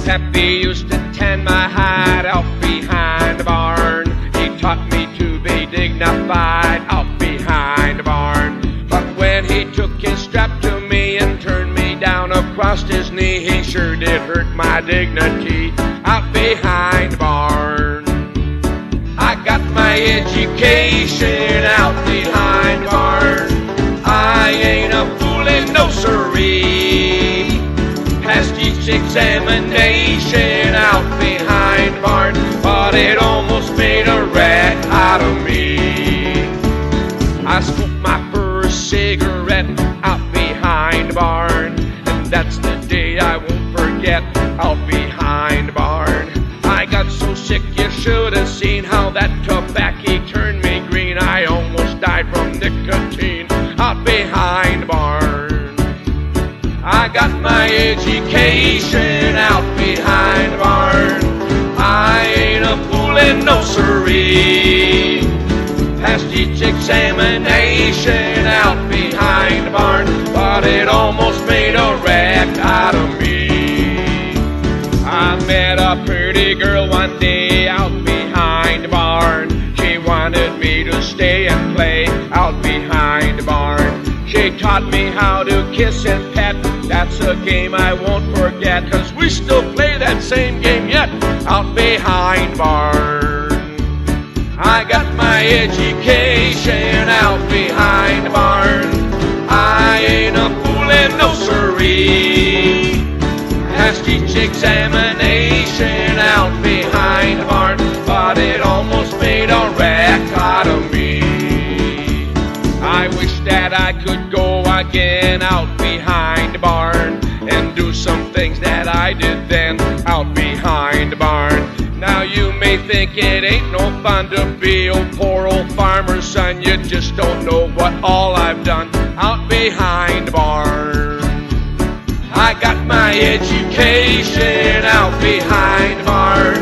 Pappy used to tan my hide out behind the barn. He taught me to be dignified out behind the barn. But when he took his strap to me and turned me down across his knee, he sure did hurt my dignity out behind the barn. I got my education out behind the barn. I ain't a foolin', no siree. Passed each examination out behind the barn, but it almost made a rat out of me. I smoked my first cigarette out behind the barn, and that's the day I won't forget out behind the barn. I got so sick you should have seen how that tobacco turned me green. I almost died from nicotine out behind the barn. I got my education out behind the barn. I ain't a foolin', no siree. Passed each examination out behind the barn, but it almost made a wreck out of me. I met a pretty girl one day out behind the barn. She wanted me to stay and play out behind the barn. She taught me how to kiss and pet. That's a game I won't forget, 'cause we still play that same game yet out behind the barn. I got my education out behind the barn. I ain't a foolin', no siree. Passed each examination out behind the barn, but it almost made a wreck out of me. I wish that I could go again out behind the barn and do some things that I did then out behind the barn. Now you may think it ain't no fun to be a poor old farmer's son. You just don't know what all I've done out behind the barn. I got my education out behind the barn.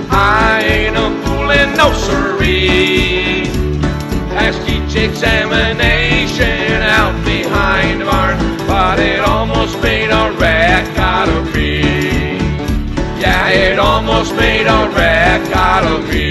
I ain't a foolin', no siree. Passed each examination out behind the barn, but it almost made a wreck out of me. Yeah, it almost made a wreck out of me.